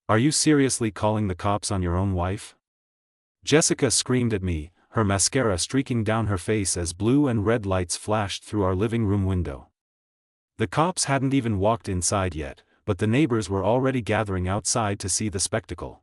Are you seriously calling the cops on your own wife? Jessica screamed at me, her mascara streaking down her face as blue and red lights flashed through our living room window. The cops hadn't even walked inside yet, but the neighbors were already gathering outside to see the spectacle.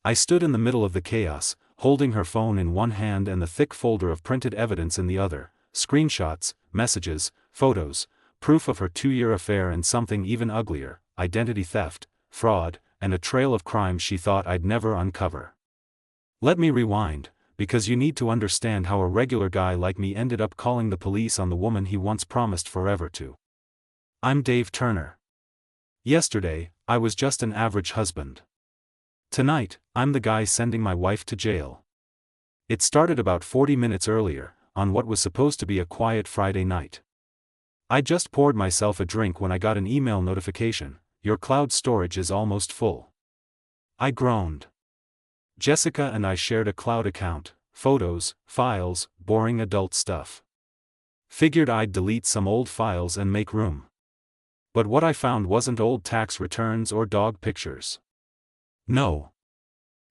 I stood in the middle of the chaos, holding her phone in one hand and the thick folder of printed evidence in the other, screenshots, messages, photos, proof of her 2-year affair and something even uglier, identity theft, fraud, and a trail of crimes she thought I'd never uncover. Let me rewind, because you need to understand how a regular guy like me ended up calling the police on the woman he once promised forever to. I'm Dave Turner. Yesterday, I was just an average husband. Tonight, I'm the guy sending my wife to jail. It started about 40 minutes earlier, on what was supposed to be a quiet Friday night. I just poured myself a drink when I got an email notification: "Your cloud storage is almost full." I groaned. Jessica and I shared a cloud account, photos, files, boring adult stuff. Figured I'd delete some old files and make room. But what I found wasn't old tax returns or dog pictures. No.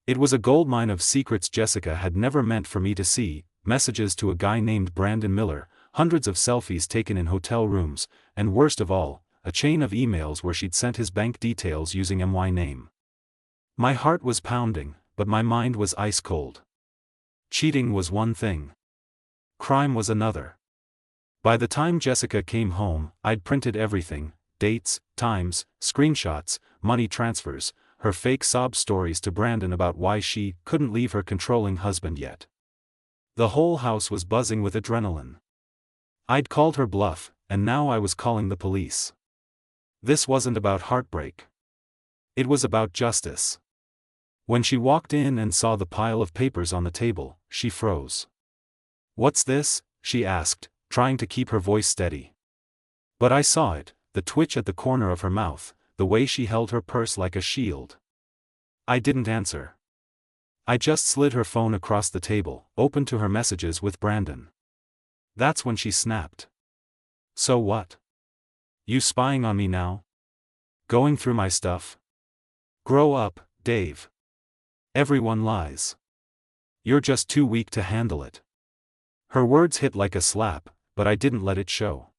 It was a goldmine of secrets Jessica had never meant for me to see: messages to a guy named Brandon Miller, hundreds of selfies taken in hotel rooms, and worst of all, a chain of emails where she'd sent his bank details using my name. My heart was pounding, but my mind was ice cold. Cheating was one thing. Crime was another. By the time Jessica came home, I'd printed everything: dates, times, screenshots, money transfers, her fake sob stories to Brandon about why she couldn't leave her controlling husband yet. The whole house was buzzing with adrenaline. I'd called her bluff, and now I was calling the police. This wasn't about heartbreak. It was about justice. When she walked in and saw the pile of papers on the table, she froze. "What's this?" she asked, trying to keep her voice steady. But I saw it, the twitch at the corner of her mouth, the way she held her purse like a shield. I didn't answer. I just slid her phone across the table, open to her messages with Brandon. That's when she snapped. "So what? You spying on me now? Going through my stuff? Grow up, Dave. Everyone lies. You're just too weak to handle it." Her words hit like a slap, but I didn't let it show.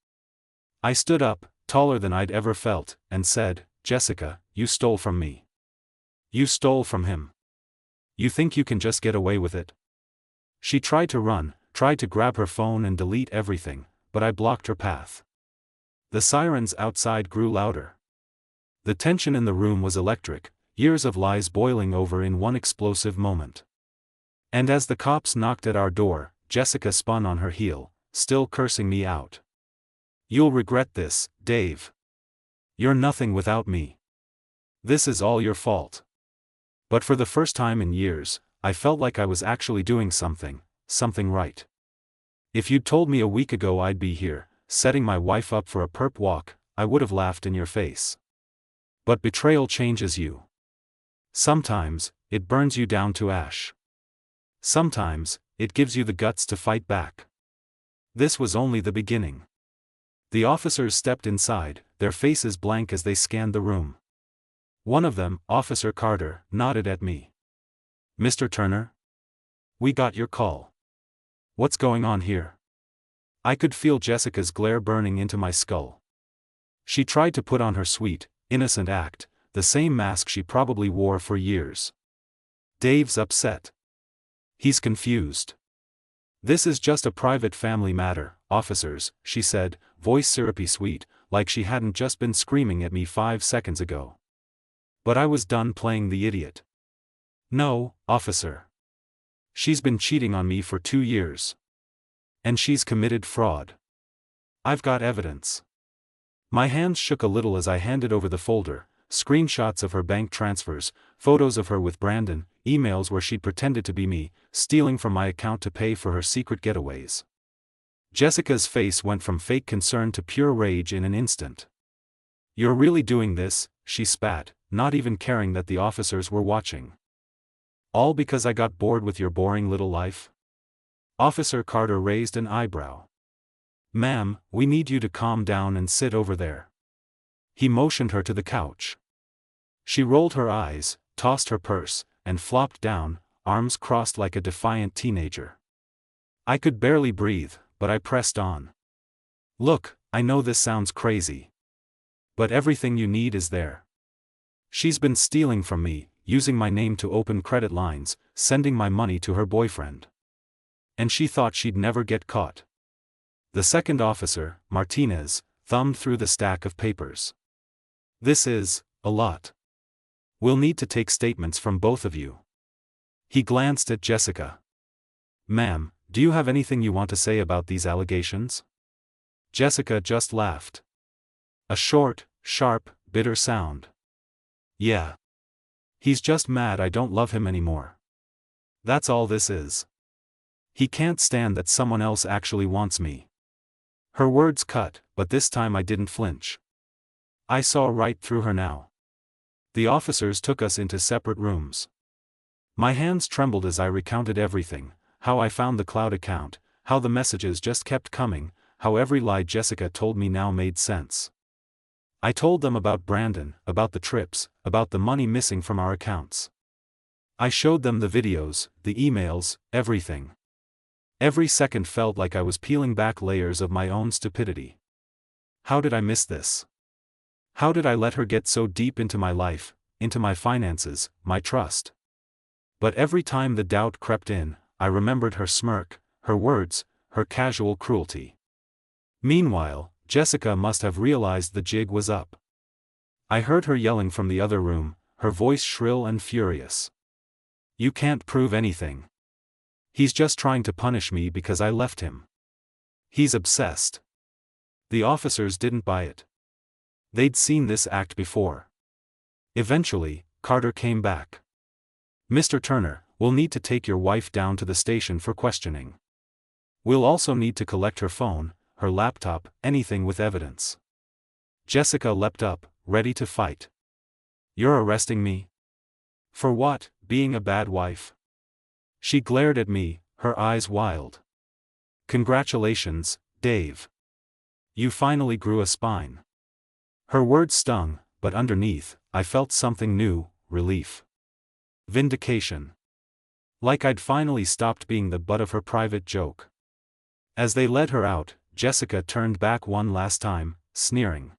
I stood up, taller than I'd ever felt, and said, "Jessica, you stole from me. You stole from him. You think you can just get away with it?" She tried to run, tried to grab her phone and delete everything, but I blocked her path. The sirens outside grew louder. The tension in the room was electric, years of lies boiling over in one explosive moment. And as the cops knocked at our door, Jessica spun on her heel, still cursing me out. "You'll regret this, Dave. You're nothing without me. This is all your fault." But for the first time in years, I felt like I was actually doing something right. If you'd told me a week ago I'd be here, setting my wife up for a perp walk, I would have laughed in your face. But betrayal changes you. Sometimes, it burns you down to ash. Sometimes, it gives you the guts to fight back. This was only the beginning. The officers stepped inside, their faces blank as they scanned the room. One of them, Officer Carter, nodded at me. "Mr. Turner? We got your call. What's going on here?" I could feel Jessica's glare burning into my skull. She tried to put on her sweet, innocent act, the same mask she probably wore for years. "Dave's upset. He's confused. This is just a private family matter, officers," she said, voice syrupy sweet, like she hadn't just been screaming at me 5 seconds ago. But I was done playing the idiot. "No, officer. She's been cheating on me for 2 years. And she's committed fraud. I've got evidence." My hands shook a little as I handed over the folder: screenshots of her bank transfers, photos of her with Brandon, emails where she'd pretended to be me, stealing from my account to pay for her secret getaways. Jessica's face went from fake concern to pure rage in an instant. "You're really doing this," she spat, not even caring that the officers were watching. "All because I got bored with your boring little life?" Officer Carter raised an eyebrow. "Ma'am, we need you to calm down and sit over there." He motioned her to the couch. She rolled her eyes, tossed her purse, and flopped down, arms crossed like a defiant teenager. I could barely breathe, but I pressed on. Look, I know this sounds crazy. But everything you need is there. She's been stealing from me, using my name to open credit lines, sending my money to her boyfriend. And she thought she'd never get caught. The second officer, Martinez, thumbed through the stack of papers. This is a lot. We'll need to take statements from both of you. He glanced at Jessica. Ma'am, do you have anything you want to say about these allegations? Jessica just laughed. A short, sharp, bitter sound. Yeah. He's just mad I don't love him anymore. That's all this is. He can't stand that someone else actually wants me. Her words cut, but this time I didn't flinch. I saw right through her now. The officers took us into separate rooms. My hands trembled as I recounted everything, how I found the cloud account, how the messages just kept coming, how every lie Jessica told me now made sense. I told them about Brandon, about the trips, about the money missing from our accounts. I showed them the videos, the emails, everything. Every second felt like I was peeling back layers of my own stupidity. How did I miss this? How did I let her get so deep into my life, into my finances, my trust? But every time the doubt crept in, I remembered her smirk, her words, her casual cruelty. Meanwhile, Jessica must have realized the jig was up. I heard her yelling from the other room, her voice shrill and furious. You can't prove anything. He's just trying to punish me because I left him. He's obsessed. The officers didn't buy it. They'd seen this act before. Eventually, Carter came back. Mr. Turner, we'll need to take your wife down to the station for questioning. We'll also need to collect her phone, her laptop, anything with evidence. Jessica leapt up, ready to fight. You're arresting me? For what, being a bad wife? She glared at me, her eyes wild. Congratulations, Dave. You finally grew a spine. Her words stung, but underneath, I felt something new, relief. Vindication. Like I'd finally stopped being the butt of her private joke. As they led her out, Jessica turned back one last time, sneering.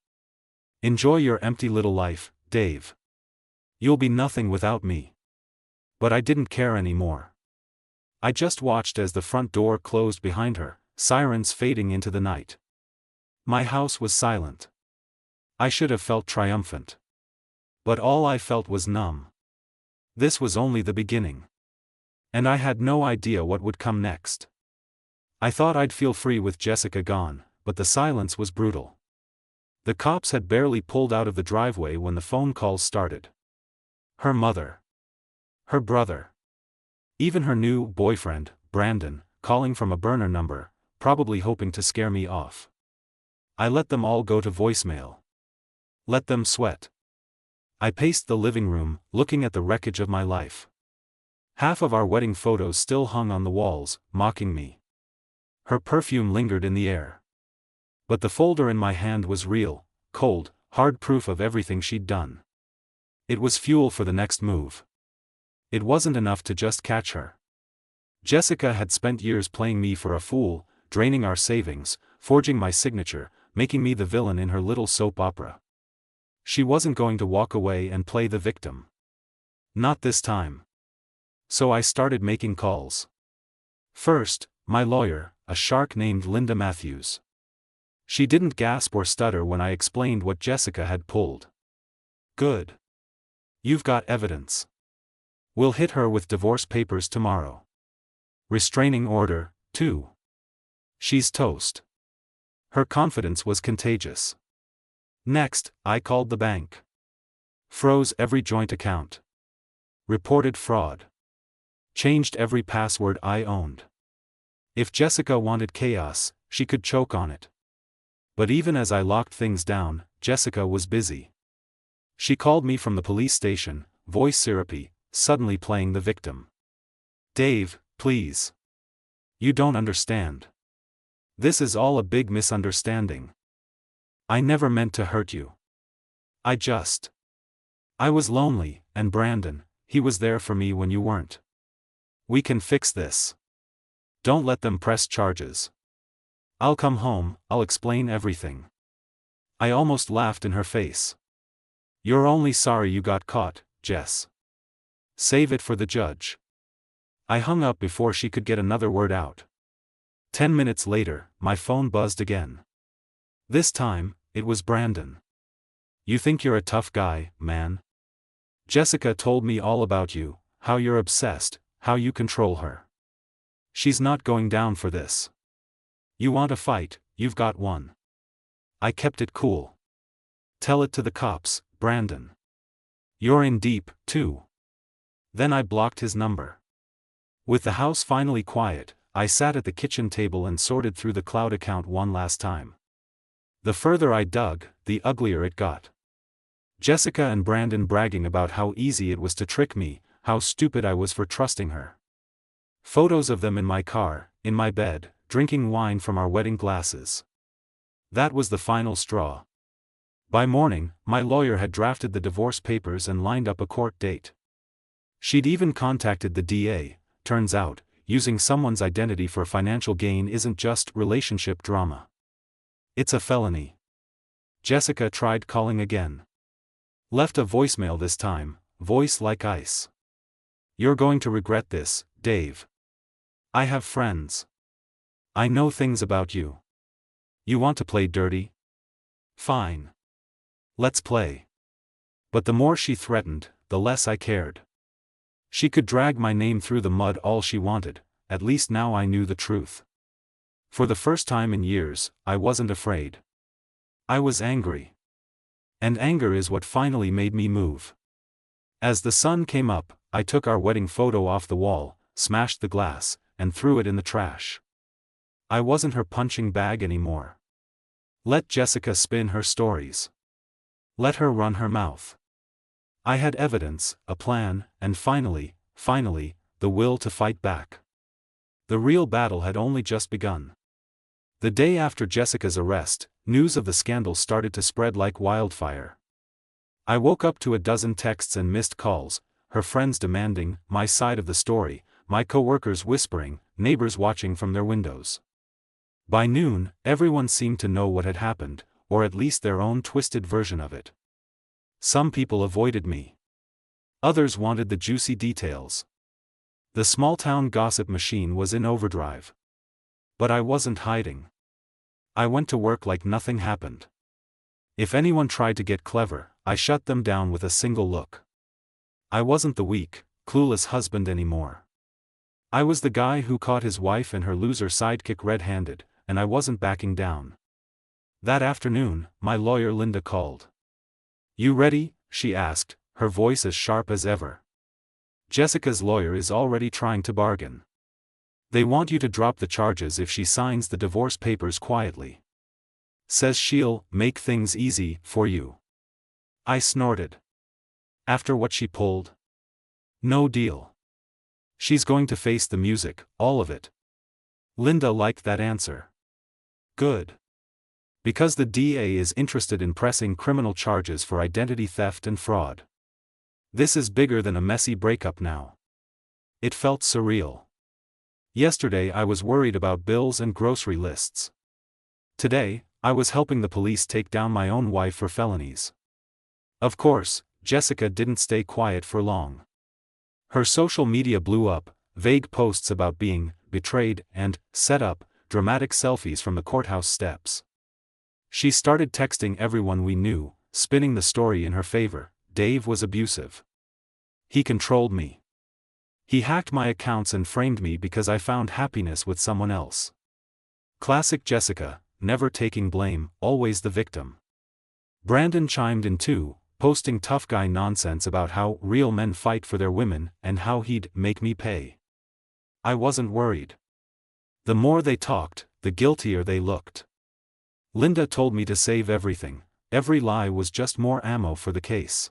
Enjoy your empty little life, Dave. You'll be nothing without me. But I didn't care anymore. I just watched as the front door closed behind her, sirens fading into the night. My house was silent. I should have felt triumphant. But all I felt was numb. This was only the beginning. And I had no idea what would come next. I thought I'd feel free with Jessica gone, but the silence was brutal. The cops had barely pulled out of the driveway when the phone calls started. Her mother. Her brother. Even her new boyfriend, Brandon, calling from a burner number, probably hoping to scare me off. I let them all go to voicemail. Let them sweat. I paced the living room, looking at the wreckage of my life. Half of our wedding photos still hung on the walls, mocking me. Her perfume lingered in the air. But the folder in my hand was real, cold, hard proof of everything she'd done. It was fuel for the next move. It wasn't enough to just catch her. Jessica had spent years playing me for a fool, draining our savings, forging my signature, making me the villain in her little soap opera. She wasn't going to walk away and play the victim. Not this time. So I started making calls. First, my lawyer, a shark named Linda Matthews. She didn't gasp or stutter when I explained what Jessica had pulled. Good. You've got evidence. We'll hit her with divorce papers tomorrow. Restraining order, too. She's toast. Her confidence was contagious. Next, I called the bank. Froze every joint account. Reported fraud. Changed every password I owned. If Jessica wanted chaos, she could choke on it. But even as I locked things down, Jessica was busy. She called me from the police station, voice syrupy, suddenly playing the victim. Dave, please. You don't understand. This is all a big misunderstanding. I never meant to hurt you. I I was lonely, and Brandon, he was there for me when you weren't. We can fix this. Don't let them press charges. I'll come home, I'll explain everything. I almost laughed in her face. You're only sorry you got caught, Jess. Save it for the judge. I hung up before she could get another word out. 10 minutes later, my phone buzzed again. This time, it was Brandon. You think you're a tough guy, man? Jessica told me all about you, how you're obsessed, how you control her. She's not going down for this. You want a fight, you've got one. I kept it cool. Tell it to the cops, Brandon. You're in deep, too. Then I blocked his number. With the house finally quiet, I sat at the kitchen table and sorted through the cloud account one last time. The further I dug, the uglier it got. Jessica and Brandon bragging about how easy it was to trick me, how stupid I was for trusting her. Photos of them in my car, in my bed, drinking wine from our wedding glasses. That was the final straw. By morning, my lawyer had drafted the divorce papers and lined up a court date. She'd even contacted the DA. Turns out, using someone's identity for financial gain isn't just relationship drama. It's a felony. Jessica tried calling again. Left a voicemail this time, voice like ice. You're going to regret this, Dave. I have friends. I know things about you. You want to play dirty? Fine. Let's play. But the more she threatened, the less I cared. She could drag my name through the mud all she wanted, at least now I knew the truth. For the first time in years, I wasn't afraid. I was angry. And anger is what finally made me move. As the sun came up, I took our wedding photo off the wall, smashed the glass, and threw it in the trash. I wasn't her punching bag anymore. Let Jessica spin her stories. Let her run her mouth. I had evidence, a plan, and finally, the will to fight back. The real battle had only just begun. The day after Jessica's arrest, news of the scandal started to spread like wildfire. I woke up to a dozen texts and missed calls, her friends demanding my side of the story, my coworkers whispering, neighbors watching from their windows. By noon, everyone seemed to know what had happened, or at least their own twisted version of it. Some people avoided me. Others wanted the juicy details. The small-town gossip machine was in overdrive. But I wasn't hiding. I went to work like nothing happened. If anyone tried to get clever, I shut them down with a single look. I wasn't the weak, clueless husband anymore. I was the guy who caught his wife and her loser sidekick red-handed, and I wasn't backing down. That afternoon, my lawyer Linda called. You ready? She asked, her voice as sharp as ever. Jessica's lawyer is already trying to bargain. They want you to drop the charges if she signs the divorce papers quietly. Says she'll make things easy for you. I snorted. After what she pulled? No deal. She's going to face the music, all of it. Linda liked that answer. Good. Because the DA is interested in pressing criminal charges for identity theft and fraud. This is bigger than a messy breakup now. It felt surreal. Yesterday I was worried about bills and grocery lists. Today, I was helping the police take down my own wife for felonies. Of course, Jessica didn't stay quiet for long. Her social media blew up, vague posts about being betrayed and set up, dramatic selfies from the courthouse steps. She started texting everyone we knew, spinning the story in her favor. Dave was abusive. He controlled me. He hacked my accounts and framed me because I found happiness with someone else. Classic Jessica, never taking blame, always the victim. Brandon chimed in too, posting tough guy nonsense about how real men fight for their women and how he'd make me pay. I wasn't worried. The more they talked, the guiltier they looked. Linda told me to save everything. Every lie was just more ammo for the case.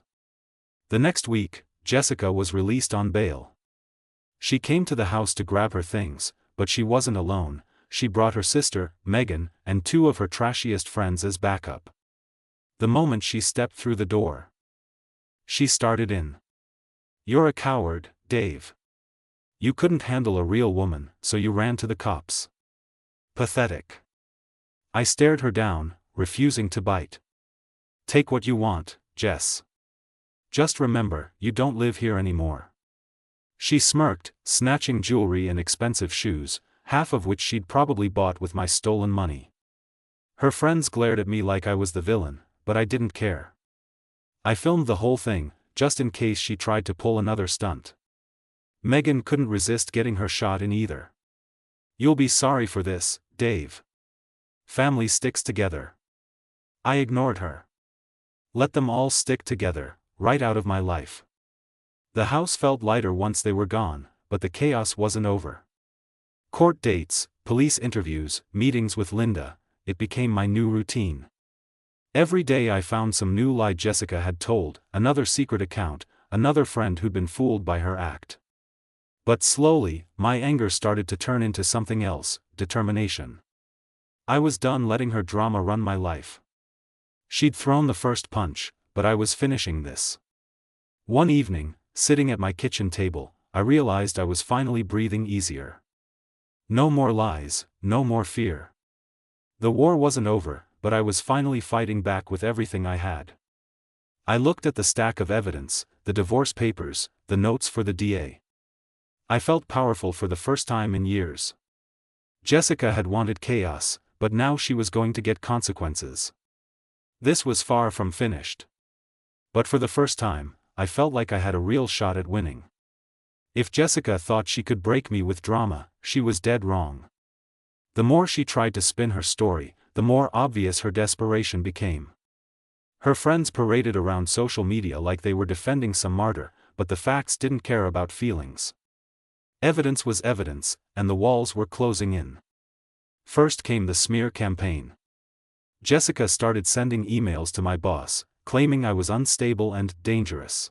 The next week, Jessica was released on bail. She came to the house to grab her things, but she wasn't alone. She brought her sister, Megan, and two of her trashiest friends as backup. The moment she stepped through the door, she started in. "You're a coward, Dave. You couldn't handle a real woman, so you ran to the cops. Pathetic." I stared her down, refusing to bite. "Take what you want, Jess. Just remember, you don't live here anymore." She smirked, snatching jewelry and expensive shoes, half of which she'd probably bought with my stolen money. Her friends glared at me like I was the villain, but I didn't care. I filmed the whole thing, just in case she tried to pull another stunt. Megan couldn't resist getting her shot in either. "You'll be sorry for this, Dave. Family sticks together." I ignored her. Let them all stick together, right out of my life. The house felt lighter once they were gone, but the chaos wasn't over. Court dates, police interviews, meetings with Linda, it became my new routine. Every day I found some new lie Jessica had told, another secret account, another friend who'd been fooled by her act. But slowly, my anger started to turn into something else, determination. I was done letting her drama run my life. She'd thrown the first punch, but I was finishing this. One evening, sitting at my kitchen table, I realized I was finally breathing easier. No more lies, no more fear. The war wasn't over, but I was finally fighting back with everything I had. I looked at the stack of evidence, the divorce papers, the notes for the DA. I felt powerful for the first time in years. Jessica had wanted chaos, but now she was going to get consequences. This was far from finished. But for the first time, I felt like I had a real shot at winning. If Jessica thought she could break me with drama, she was dead wrong. The more she tried to spin her story, the more obvious her desperation became. Her friends paraded around social media like they were defending some martyr, but the facts didn't care about feelings. Evidence was evidence, and the walls were closing in. First came the smear campaign. Jessica started sending emails to my boss, claiming I was unstable and dangerous.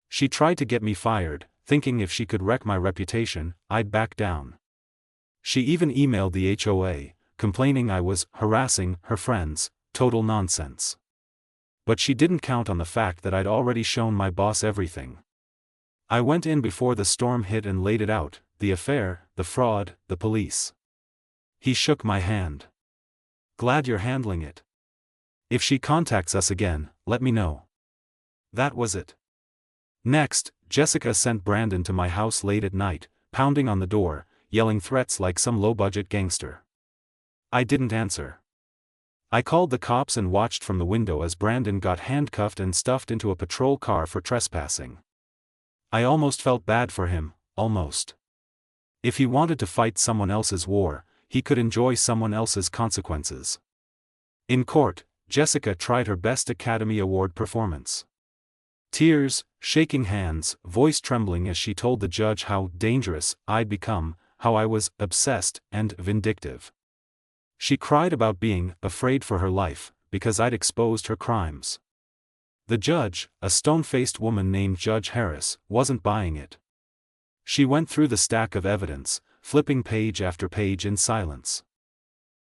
She tried to get me fired, thinking if she could wreck my reputation, I'd back down. She even emailed the HOA, complaining I was harassing her friends, total nonsense. But she didn't count on the fact that I'd already shown my boss everything. I went in before the storm hit and laid it out, the affair, the fraud, the police. He shook my hand. "Glad you're handling it. If she contacts us again, let me know." That was it. Next, Jessica sent Brandon to my house late at night, pounding on the door, yelling threats like some low-budget gangster. I didn't answer. I called the cops and watched from the window as Brandon got handcuffed and stuffed into a patrol car for trespassing. I almost felt bad for him, almost. If he wanted to fight someone else's war, he could enjoy someone else's consequences. In court, Jessica tried her best Academy Award performance. Tears, shaking hands, voice trembling as she told the judge how dangerous I'd become, how I was obsessed and vindictive. She cried about being afraid for her life, because I'd exposed her crimes. The judge, a stone-faced woman named Judge Harris, wasn't buying it. She went through the stack of evidence, flipping page after page in silence.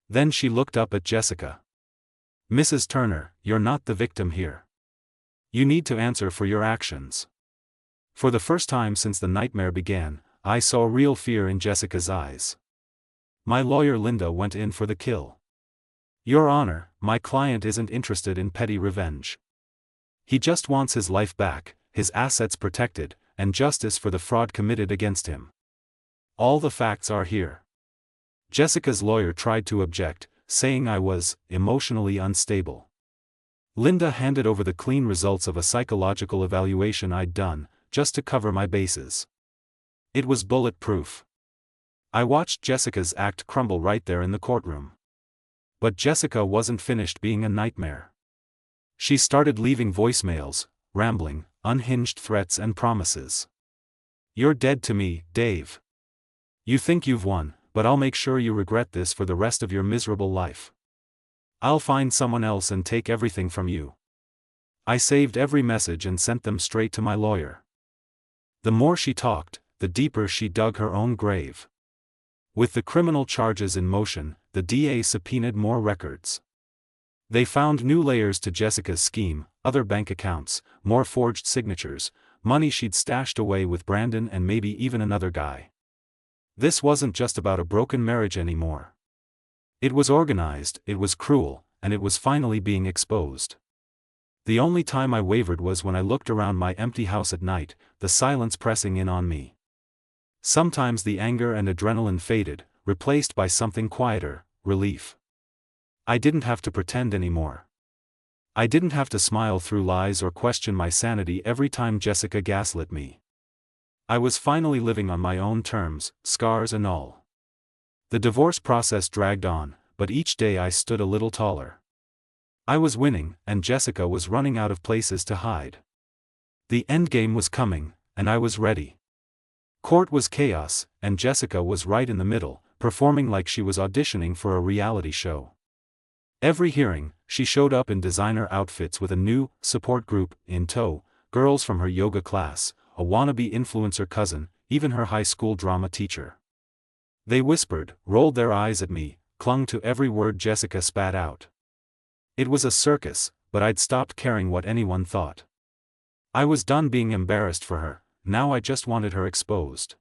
Then she looked up at Jessica. "Mrs. Turner, you're not the victim here. You need to answer for your actions." For the first time since the nightmare began, I saw real fear in Jessica's eyes. My lawyer Linda went in for the kill. "Your Honor, my client isn't interested in petty revenge. He just wants his life back, his assets protected, and justice for the fraud committed against him. All the facts are here." Jessica's lawyer tried to object, saying I was emotionally unstable. Linda handed over the clean results of a psychological evaluation I'd done, just to cover my bases. It was bulletproof. I watched Jessica's act crumble right there in the courtroom. But Jessica wasn't finished being a nightmare. She started leaving voicemails, rambling, unhinged threats and promises. "You're dead to me, Dave. You think you've won, but I'll make sure you regret this for the rest of your miserable life. I'll find someone else and take everything from you." I saved every message and sent them straight to my lawyer. The more she talked, the deeper she dug her own grave. With the criminal charges in motion, the DA subpoenaed more records. They found new layers to Jessica's scheme, other bank accounts, more forged signatures, money she'd stashed away with Brandon and maybe even another guy. This wasn't just about a broken marriage anymore. It was organized, it was cruel, and it was finally being exposed. The only time I wavered was when I looked around my empty house at night, the silence pressing in on me. Sometimes the anger and adrenaline faded, replaced by something quieter, relief. I didn't have to pretend anymore. I didn't have to smile through lies or question my sanity every time Jessica gaslit me. I was finally living on my own terms, scars and all. The divorce process dragged on, but each day I stood a little taller. I was winning, and Jessica was running out of places to hide. The endgame was coming, and I was ready. Court was chaos, and Jessica was right in the middle, performing like she was auditioning for a reality show. Every hearing, she showed up in designer outfits with a new support group in tow, girls from her yoga class, a wannabe influencer cousin, even her high school drama teacher. They whispered, rolled their eyes at me, clung to every word Jessica spat out. It was a circus, but I'd stopped caring what anyone thought. I was done being embarrassed for her, now I just wanted her exposed.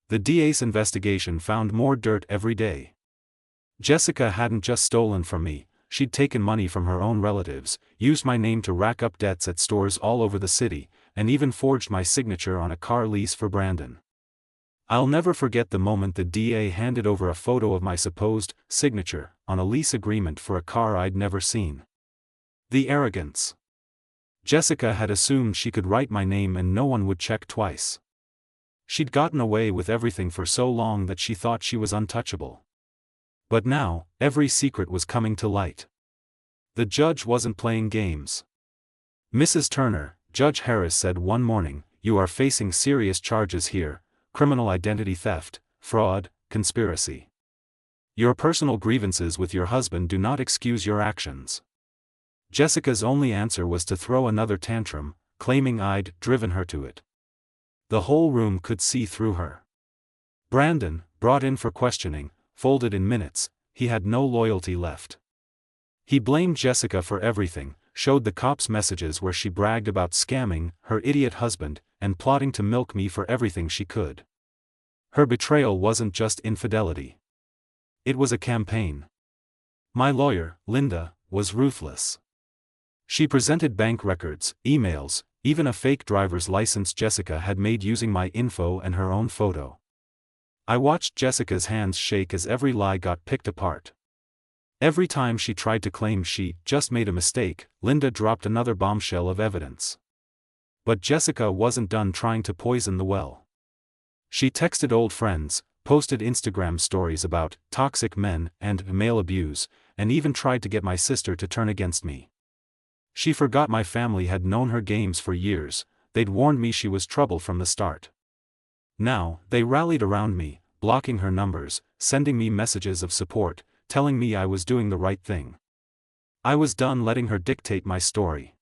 The DA's investigation found more dirt every day. Jessica hadn't just stolen from me, she'd taken money from her own relatives, used my name to rack up debts at stores all over the city, and even forged my signature on a car lease for Brandon. I'll never forget the moment the DA handed over a photo of my supposed signature on a lease agreement for a car I'd never seen. The arrogance. Jessica had assumed she could write my name and no one would check twice. She'd gotten away with everything for so long that she thought she was untouchable. But now, every secret was coming to light. The judge wasn't playing games. Mrs. Turner, Judge Harris said one morning, "You are facing serious charges here: criminal identity theft, fraud, conspiracy. Your personal grievances with your husband do not excuse your actions." Jessica's only answer was to throw another tantrum, claiming I'd driven her to it. The whole room could see through her. Brandon, brought in for questioning, folded in minutes. He had no loyalty left. He blamed Jessica for everything, showed the cops messages where she bragged about scamming her idiot husband, and plotting to milk me for everything she could. Her betrayal wasn't just infidelity. It was a campaign. My lawyer, Linda, was ruthless. She presented bank records, emails, even a fake driver's license Jessica had made using my info and her own photo. I watched Jessica's hands shake as every lie got picked apart. Every time she tried to claim she just made a mistake, Linda dropped another bombshell of evidence. But Jessica wasn't done trying to poison the well. She texted old friends, posted Instagram stories about toxic men and male abuse, and even tried to get my sister to turn against me. She forgot my family had known her games for years, they'd warned me she was trouble from the start. Now, they rallied around me, blocking her numbers, sending me messages of support, telling me I was doing the right thing. I was done letting her dictate my story.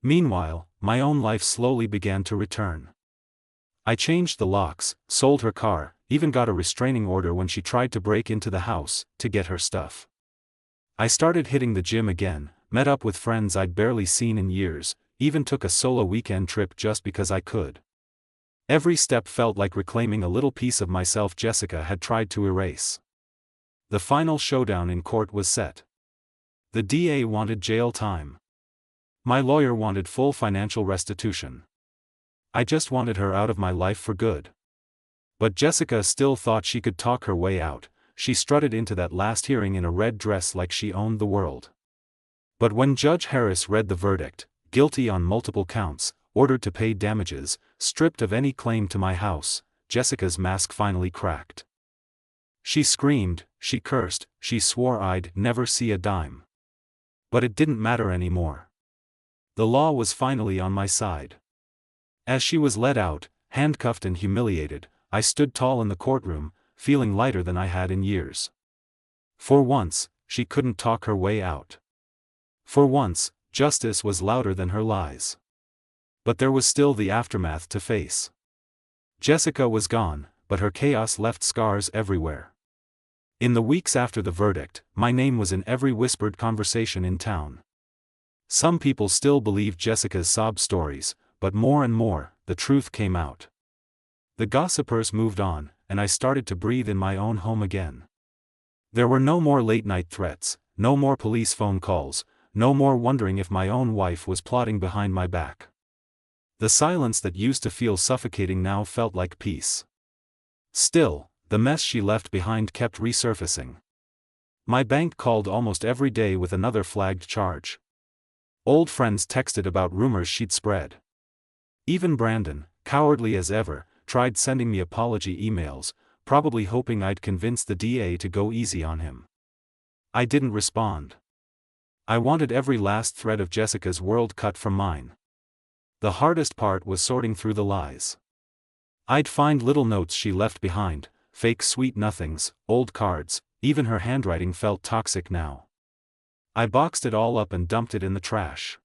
Meanwhile, my own life slowly began to return. I changed the locks, sold her car, even got a restraining order when she tried to break into the house to get her stuff. I started hitting the gym again, met up with friends I'd barely seen in years, even took a solo weekend trip just because I could. Every step felt like reclaiming a little piece of myself Jessica had tried to erase. The final showdown in court was set. The DA wanted jail time. My lawyer wanted full financial restitution. I just wanted her out of my life for good. But Jessica still thought she could talk her way out. She strutted into that last hearing in a red dress like she owned the world. But when Judge Harris read the verdict, guilty on multiple counts, ordered to pay damages, stripped of any claim to my house, Jessica's mask finally cracked. She screamed, she cursed, she swore I'd never see a dime. But it didn't matter anymore. The law was finally on my side. As she was led out, handcuffed and humiliated, I stood tall in the courtroom, feeling lighter than I had in years. For once, she couldn't talk her way out. For once, justice was louder than her lies. But there was still the aftermath to face. Jessica was gone, but her chaos left scars everywhere. In the weeks after the verdict, my name was in every whispered conversation in town. Some people still believed Jessica's sob stories, but more and more, the truth came out. The gossipers moved on, and I started to breathe in my own home again. There were no more late-night threats, no more police phone calls, no more wondering if my own wife was plotting behind my back. The silence that used to feel suffocating now felt like peace. Still, the mess she left behind kept resurfacing. My bank called almost every day with another flagged charge. Old friends texted about rumors she'd spread. Even Brandon, cowardly as ever, tried sending me apology emails, probably hoping I'd convince the DA to go easy on him. I didn't respond. I wanted every last thread of Jessica's world cut from mine. The hardest part was sorting through the lies. I'd find little notes she left behind, fake sweet nothings, old cards, even her handwriting felt toxic now. I boxed it all up and dumped it in the trash.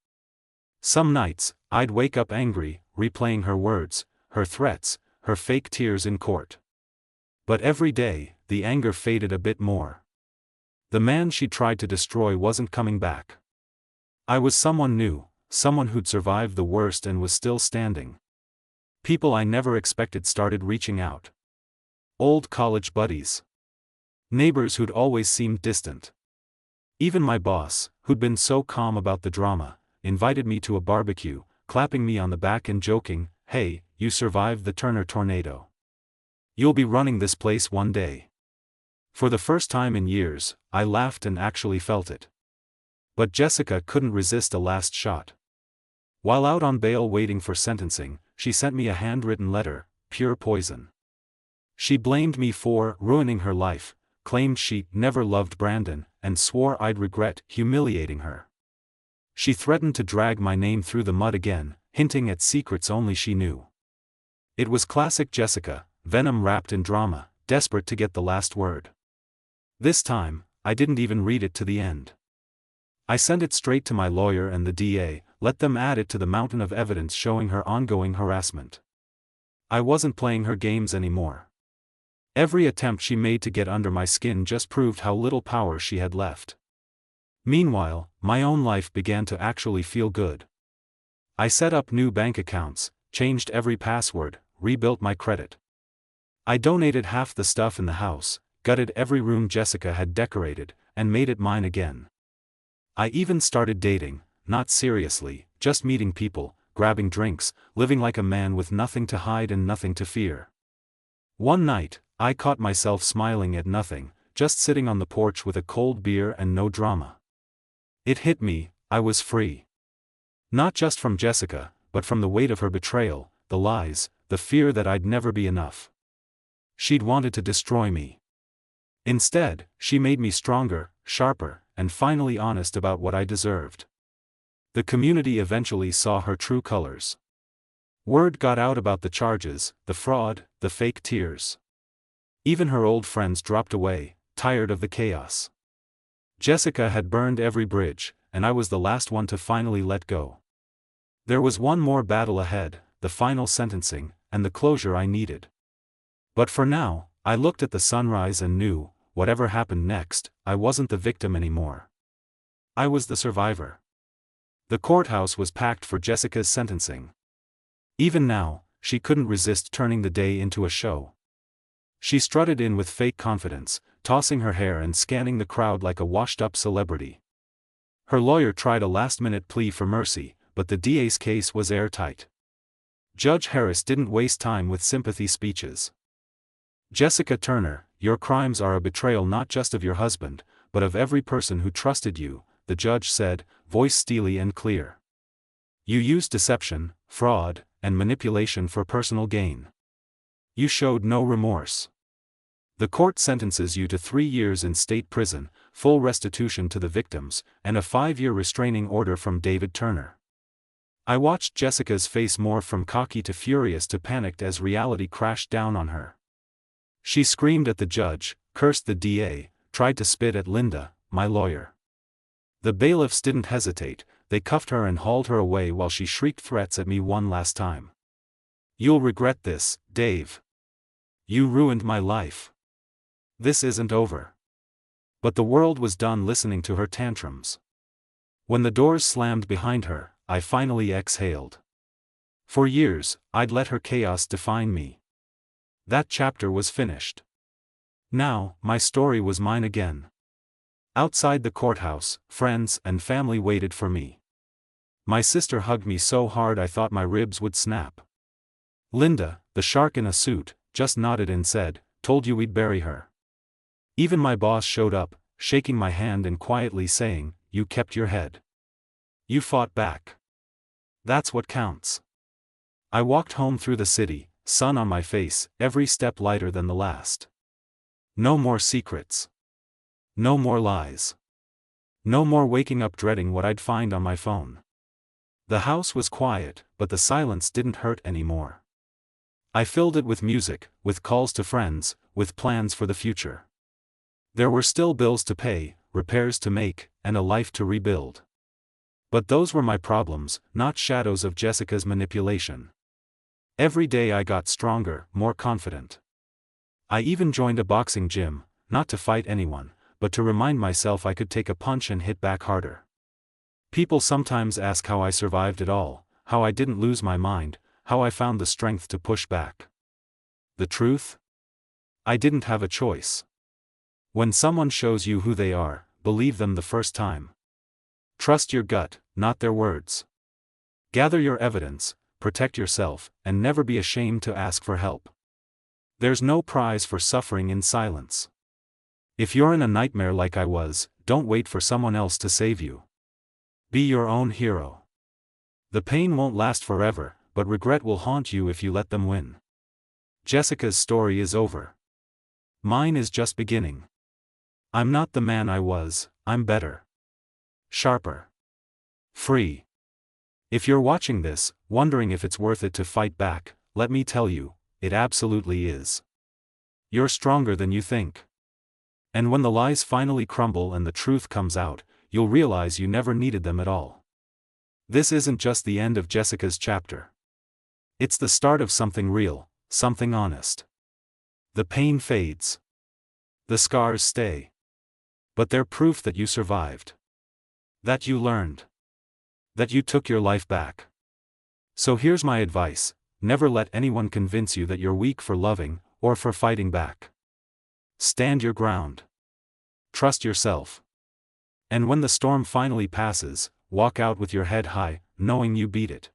Some nights, I'd wake up angry, replaying her words, her threats, her fake tears in court. But every day, the anger faded a bit more. The man she tried to destroy wasn't coming back. I was someone new, someone who'd survived the worst and was still standing. People I never expected started reaching out. Old college buddies. Neighbors who'd always seemed distant. Even my boss, who'd been so calm about the drama, invited me to a barbecue, clapping me on the back and joking, "Hey, you survived the Turner tornado. You'll be running this place one day." For the first time in years, I laughed and actually felt it. But Jessica couldn't resist a last shot. While out on bail waiting for sentencing, she sent me a handwritten letter, pure poison. She blamed me for ruining her life, claimed she never loved Brandon, and swore I'd regret humiliating her. She threatened to drag my name through the mud again, hinting at secrets only she knew. It was classic Jessica, venom wrapped in drama, desperate to get the last word. This time, I didn't even read it to the end. I sent it straight to my lawyer and the DA, let them add it to the mountain of evidence showing her ongoing harassment. I wasn't playing her games anymore. Every attempt she made to get under my skin just proved how little power she had left. Meanwhile, my own life began to actually feel good. I set up new bank accounts, changed every password, rebuilt my credit. I donated half the stuff in the house, gutted every room Jessica had decorated, and made it mine again. I even started dating, not seriously, just meeting people, grabbing drinks, living like a man with nothing to hide and nothing to fear. One night, I caught myself smiling at nothing, just sitting on the porch with a cold beer and no drama. It hit me, I was free. Not just from Jessica, but from the weight of her betrayal, the lies, the fear that I'd never be enough. She'd wanted to destroy me. Instead, she made me stronger, sharper, and finally honest about what I deserved. The community eventually saw her true colors. Word got out about the charges, the fraud, the fake tears. Even her old friends dropped away, tired of the chaos. Jessica had burned every bridge, and I was the last one to finally let go. There was one more battle ahead, the final sentencing, and the closure I needed. But for now, I looked at the sunrise and knew, whatever happened next, I wasn't the victim anymore. I was the survivor. The courthouse was packed for Jessica's sentencing. Even now, she couldn't resist turning the day into a show. She strutted in with fake confidence, tossing her hair and scanning the crowd like a washed-up celebrity. Her lawyer tried a last-minute plea for mercy, but the DA's case was airtight. Judge Harris didn't waste time with sympathy speeches. "Jessica Turner, your crimes are a betrayal not just of your husband, but of every person who trusted you," the judge said, voice steely and clear. "You used deception, fraud, and manipulation for personal gain. You showed no remorse. The court sentences you to 3 years in state prison, full restitution to the victims, and a 5-year restraining order from David Turner." I watched Jessica's face morph from cocky to furious to panicked as reality crashed down on her. She screamed at the judge, cursed the DA, tried to spit at Linda, my lawyer. The bailiffs didn't hesitate, they cuffed her and hauled her away while she shrieked threats at me one last time. "You'll regret this, Dave. You ruined my life. This isn't over." But the world was done listening to her tantrums. When the doors slammed behind her, I finally exhaled. For years, I'd let her chaos define me. That chapter was finished. Now, my story was mine again. Outside the courthouse, friends and family waited for me. My sister hugged me so hard I thought my ribs would snap. Linda, the shark in a suit, just nodded and said, "Told you we'd bury her." Even my boss showed up, shaking my hand and quietly saying, "You kept your head. You fought back. That's what counts." I walked home through the city, sun on my face, every step lighter than the last. No more secrets. No more lies. No more waking up dreading what I'd find on my phone. The house was quiet, but the silence didn't hurt anymore. I filled it with music, with calls to friends, with plans for the future. There were still bills to pay, repairs to make, and a life to rebuild. But those were my problems, not shadows of Jessica's manipulation. Every day I got stronger, more confident. I even joined a boxing gym, not to fight anyone, but to remind myself I could take a punch and hit back harder. People sometimes ask how I survived it all, how I didn't lose my mind, how I found the strength to push back. The truth? I didn't have a choice. When someone shows you who they are, believe them the first time. Trust your gut, not their words. Gather your evidence, protect yourself, and never be ashamed to ask for help. There's no prize for suffering in silence. If you're in a nightmare like I was, don't wait for someone else to save you. Be your own hero. The pain won't last forever, but regret will haunt you if you let them win. Jessica's story is over. Mine is just beginning. I'm not the man I was, I'm better. Sharper. Free. If you're watching this, wondering if it's worth it to fight back, let me tell you, it absolutely is. You're stronger than you think. And when the lies finally crumble and the truth comes out, you'll realize you never needed them at all. This isn't just the end of Jessica's chapter. It's the start of something real, something honest. The pain fades. The scars stay. But they're proof that you survived. That you learned. That you took your life back. So here's my advice: never let anyone convince you that you're weak for loving, or for fighting back. Stand your ground. Trust yourself. And when the storm finally passes, walk out with your head high, knowing you beat it.